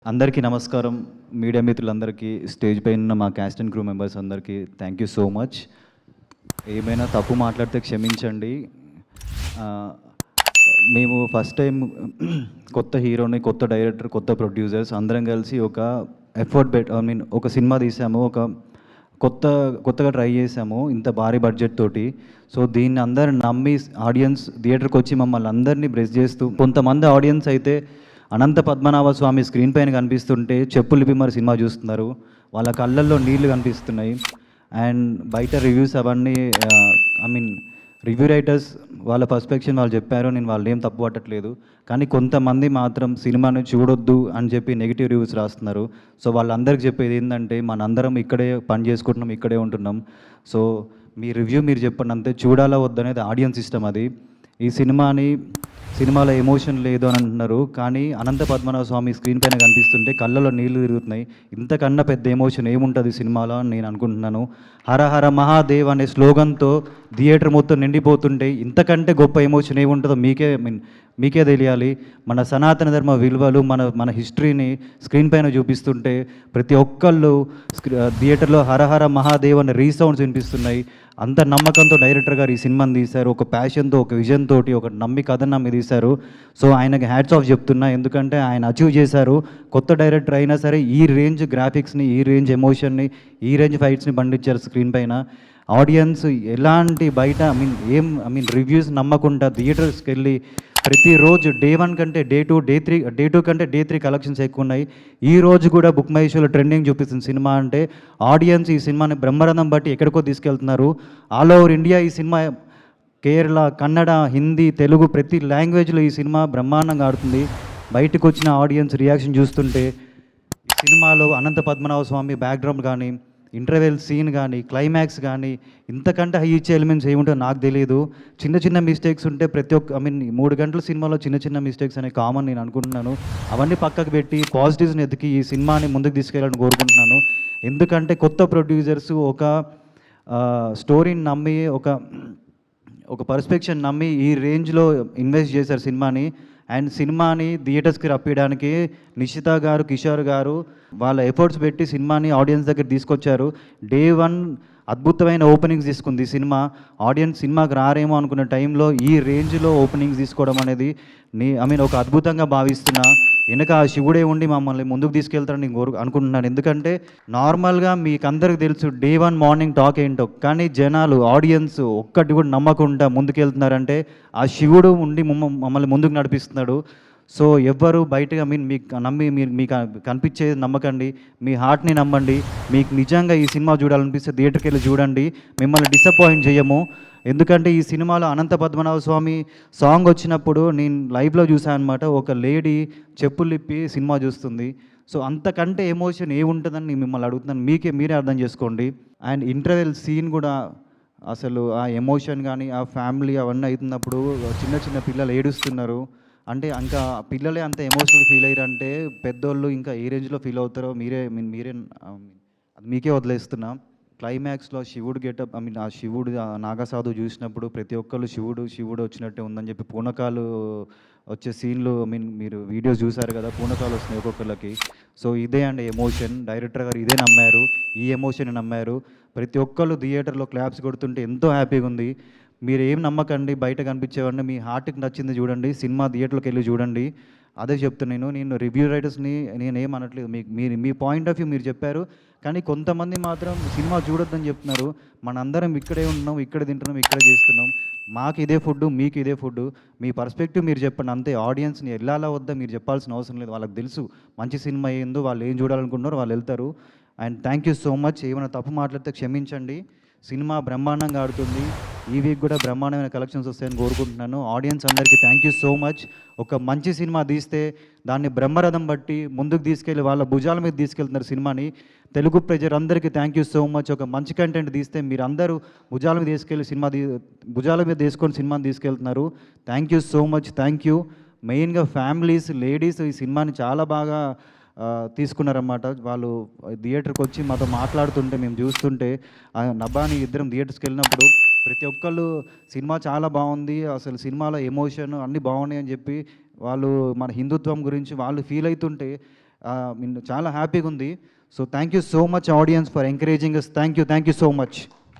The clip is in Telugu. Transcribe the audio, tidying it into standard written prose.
అందరికీ నమస్కారం. మీడియా మిత్రులందరికీ, స్టేజ్ పైన ఉన్న మా క్యాస్ట్ అండ్ క్రూ మెంబర్స్ అందరికీ థ్యాంక్ యూ సో మచ్. ఏమైనా తప్పు మాట్లాడితే క్షమించండి. మేము ఫస్ట్ టైం కొత్త హీరోని, కొత్త డైరెక్టర్, కొత్త ప్రొడ్యూసర్స్ అందరం కలిసి ఒక ఒక సినిమా తీసాము. కొత్తగా ట్రై చేసాము ఇంత భారీ బడ్జెట్ తోటి. సో దీన్ని అందరు నమ్మి ఆడియన్స్ థియేటర్కి వచ్చి మమ్మల్ని అందరినీ బ్లెస్ చేస్తూ, కొంతమంది ఆడియన్స్ అయితే అనంత పద్మనాభ స్వామి స్క్రీన్ పైన కనిపిస్తుంటే చెప్పులు విప్పి సినిమా చూస్తున్నారు. వాళ్ళ కళ్ళల్లో నీళ్లు కనిపిస్తున్నాయి. అండ్ బయట రివ్యూస్ అవన్నీ రివ్యూ రైటర్స్ వాళ్ళ పర్స్పెక్షన్ వాళ్ళు చెప్పారు. నేను వాళ్ళు ఏం తప్పు పట్టట్లేదు. కానీ కొంతమంది మాత్రం సినిమాని చూడొద్దు అని చెప్పి నెగిటివ్ రివ్యూస్ రాస్తున్నారు. సో వాళ్ళందరికీ చెప్పేది ఏంటంటే, మనందరం ఇక్కడే పని చేసుకుంటున్నాం, ఇక్కడే ఉంటున్నాం. సో మీ రివ్యూ మీరు చెప్పండి అంతే. చూడాలా వద్దనేది ఆడియన్స్ ఇష్టం. అది ఈ సినిమాలో ఎమోషన్ లేదు అని అంటున్నారు. కానీ అనంత పద్మనాభ స్వామి స్క్రీన్ పైన కనిపిస్తుంటే కళ్ళలో నీళ్లు తిరుగుతున్నాయి. ఇంతకన్నా పెద్ద ఎమోషన్ ఏముంటుంది సినిమాలో అని నేను అనుకుంటున్నాను. హర హర మహాదేవ్ అనే స్లోగన్తో థియేటర్ మొత్తం నిండిపోతుంటే ఇంతకంటే గొప్ప ఎమోషన్ ఏముంటుందో మీకే తెలియాలి. మన సనాతన ధర్మ విలువలు, మన హిస్టరీని స్క్రీన్ పైన చూపిస్తుంటే ప్రతి ఒక్కళ్ళు థియేటర్లో హర హర మహాదేవ్ అనే రీసౌండ్స్ వినిపిస్తున్నాయి. అంత నమ్మకంతో డైరెక్టర్ గారు ఈ సినిమాని తీశారు. ఒక ప్యాషన్తో, ఒక విజన్ తోటి, ఒక కథను నమ్మి తీశారు. సో ఆయనకి హ్యాట్స్ ఆఫ్ చెప్తున్నా. ఎందుకంటే ఆయన అచీవ్ చేశారు. కొత్త డైరెక్టర్ అయినా సరే ఈ రేంజ్ గ్రాఫిక్స్ని, ఈ రేంజ్ ఎమోషన్ని, ఈ రేంజ్ ఫైట్స్ని పండించారు స్క్రీన్ పైన. ఆడియన్స్ ఎలాంటి బయట రివ్యూస్ నమ్మకుండా థియేటర్స్కి వెళ్ళి ప్రతిరోజు డే 1 కంటే డే 2, డే 2 కంటే డే 3 కలెక్షన్స్ ఎక్కువ ఉన్నాయి. ఈ రోజు కూడా బుక్ మై షోలో ట్రెండింగ్ చూపిస్తుంది సినిమా అంటే. ఆడియన్స్ ఈ సినిమాని బ్రహ్మరథం బట్టి ఎక్కడికో తీసుకెళ్తున్నారు. ఆల్ ఓవర్ ఇండియా ఈ సినిమా, కేరళ, కన్నడ, హిందీ, తెలుగు ప్రతి లాంగ్వేజ్లో ఈ సినిమా బ్రహ్మాండంగా ఆడుతుంది. బయటకు వచ్చిన ఆడియన్స్ రియాక్షన్ చూస్తుంటే ఈ సినిమాలో అనంత పద్మనాభ స్వామి బ్యాక్గ్రౌండ్ కానీ, ఇంటర్వెల్ సీన్ కానీ, క్లైమాక్స్ కానీ ఇంతకంటే హై ఇచ్చే ఎలిమెంట్స్ ఏముంటో నాకు తెలియదు. చిన్న మిస్టేక్స్ ఉంటే 3 గంటల సినిమాలో చిన్న మిస్టేక్స్ అనేవి కామన్ నేను అనుకుంటున్నాను. అవన్నీ పక్కకు పెట్టి పాజిటివ్స్ని ఎతికి ఈ సినిమాని ముందుకు తీసుకెళ్ళాలని కోరుకుంటున్నాను. ఎందుకంటే కొత్త ప్రొడ్యూసర్స్ ఒక స్టోరీని నమ్మి, ఒక పర్స్పెక్షన్ నమ్మి ఈ రేంజ్లో ఇన్వెస్ట్ చేశారు సినిమాని. అండ్ సినిమాని థియేటర్స్కి రప్పించడానికి నిషిత గారు, కిషోర్ గారు వాళ్ళ ఎఫర్ట్స్ పెట్టి సినిమాని ఆడియన్స్ దగ్గర తీసుకొచ్చారు. డే 1 అద్భుతమైన ఓపెనింగ్స్ తీసుకుంది ఈ సినిమా. ఆడియన్స్ సినిమాకి రారేమో అనుకున్న టైంలో ఈ రేంజ్లో ఓపెనింగ్స్ తీసుకోవడం అనేది ఒక అద్భుతంగా భావిస్తున్నా. వెనక ఆ శివుడే ఉండి మమ్మల్ని ముందుకు తీసుకెళ్తారని నేను అనుకుంటున్నాను. ఎందుకంటే నార్మల్గా మీకు అందరికి తెలుసు డే 1 మార్నింగ్ టాక్ ఏంటో. కానీ జనాలు, ఆడియన్స్ ఒక్కటి కూడా నమ్మకుండా ముందుకెళ్తున్నారంటే ఆ శివుడు ఉండి మమ్మల్ని ముందుకు నడిపిస్తున్నాడు. సో ఎవ్వరు బయటగా మీకు నమ్మి మీకు కనిపించేది నమ్మకండి. మీ హార్ట్ని నమ్మండి. మీకు నిజంగా ఈ సినిమా చూడాలనిపిస్తే థియేటర్కి వెళ్ళి చూడండి. మిమ్మల్ని డిసప్పాయింట్ చేయము. ఎందుకంటే ఈ సినిమాలో అనంత పద్మనాభ స్వామి సాంగ్ వచ్చినప్పుడు నేను లైవ్లో చూసాను అనమాట. ఒక లేడీ చెప్పులు ఇప్పి సినిమా చూస్తుంది. సో అంతకంటే ఎమోషన్ ఏముంటుందని మిమ్మల్ని అడుగుతున్నాను. మీరే అర్థం చేసుకోండి. అండ్ ఇంటర్వెల్ సీన్ కూడా అసలు ఆ ఎమోషన్ కానీ, ఆ ఫ్యామిలీ అవన్నీ అవుతున్నప్పుడు చిన్న పిల్లలు ఏడుస్తున్నారు. అంటే ఇంకా పిల్లలే అంత ఎమోషనల్ ఫీల్ అయ్యారంటే పెద్దోళ్ళు ఇంకా ఏ రేంజ్లో ఫీల్ అవుతారో మీరే అది మీకే వదిలేస్తున్నా. క్లైమాక్స్లో శివుడు గెటప్, ఆ శివుడు నాగసాధు చూసినప్పుడు ప్రతి ఒక్కళ్ళు శివుడు వచ్చినట్టే ఉందని చెప్పి పూనకాలు వచ్చే సీన్లు మీరు వీడియోస్ చూసారు కదా, పూనకాలు వస్తున్నాయి ఒక్కొక్కళ్ళకి. సో ఇదే అండి ఎమోషన్. డైరెక్టర్ గారు ఇదే నమ్మారు, ఈ ఎమోషన్ నమ్మారు. ప్రతి ఒక్కళ్ళు థియేటర్లో క్లాప్స్ కొడుతుంటే ఎంతో హ్యాపీగా ఉంది. మీరు ఏం నమ్మకండి బయట కనిపించేవాడిని. మీ హార్ట్కి నచ్చింది చూడండి, సినిమా థియేటర్లోకి వెళ్ళి చూడండి. అదే చెప్తున్నాను. నేను రివ్యూ రైటర్స్ని నేనేం అనట్లేదు. మీ పాయింట్ ఆఫ్ వ్యూ మీరు చెప్పారు. కానీ కొంతమంది మాత్రం సినిమా చూడొద్దని చెప్తున్నారు. మనందరం ఇక్కడే ఉన్నాం, ఇక్కడ తింటున్నాం, ఇక్కడే చేస్తున్నాం. మాకు ఇదే ఫుడ్, మీకు ఇదే ఫుడ్. మీ పర్స్పెక్టివ్ మీరు చెప్పండి అంతే. ఆడియన్స్ని వెళ్ళాలా వద్దా మీరు చెప్పాల్సిన అవసరం లేదు. వాళ్ళకి తెలుసు మంచి సినిమా ఏందో, వాళ్ళు ఏం చూడాలనుకుంటున్నారో వాళ్ళు వెళ్తారు. And thank you so much. ఏమైనా తప్పు మాట్లాడితే క్షమించండి. సినిమా బ్రహ్మాండంగా ఆడుతుంది. ఈ వీక్ కూడా బ్రహ్మాండమైన కలెక్షన్స్ వస్తాయని కోరుకుంటున్నాను. ఆడియన్స్ అందరికీ థ్యాంక్ యూ సో మచ్. ఒక మంచి సినిమా తీస్తే దాన్ని బ్రహ్మరథం బట్టి ముందుకు తీసుకెళ్ళి వాళ్ళ భుజాల మీద తీసుకెళ్తున్నారు సినిమాని. తెలుగు ప్రజలందరికీ థ్యాంక్ యూ సో మచ్. ఒక మంచి కంటెంట్ తీస్తే మీరందరూ భుజాల మీద తీసుకొని సినిమాని తీసుకెళ్తున్నారు. Thank you so much. Thank you. మెయిన్గా ఫ్యామిలీస్, లేడీస్ ఈ సినిమాని చాలా బాగా తీసుకున్నారన్నమాట. వాళ్ళు థియేటర్కి వచ్చి మాతో మాట్లాడుతుంటే మేము చూస్తుంటే, నబాని ఇద్దరం థియేటర్స్కి వెళ్ళినప్పుడు ప్రతి ఒక్కళ్ళు సినిమా చాలా బాగుంది, అసలు సినిమాలో ఎమోషన్ అన్నీ బాగున్నాయి అని చెప్పి వాళ్ళు మన హిందుత్వం గురించి వాళ్ళు ఫీల్ అవుతుంటే మీన్ చాలా హ్యాపీగా ఉంది. So thank you so much audience for encouraging us. Thank you so much.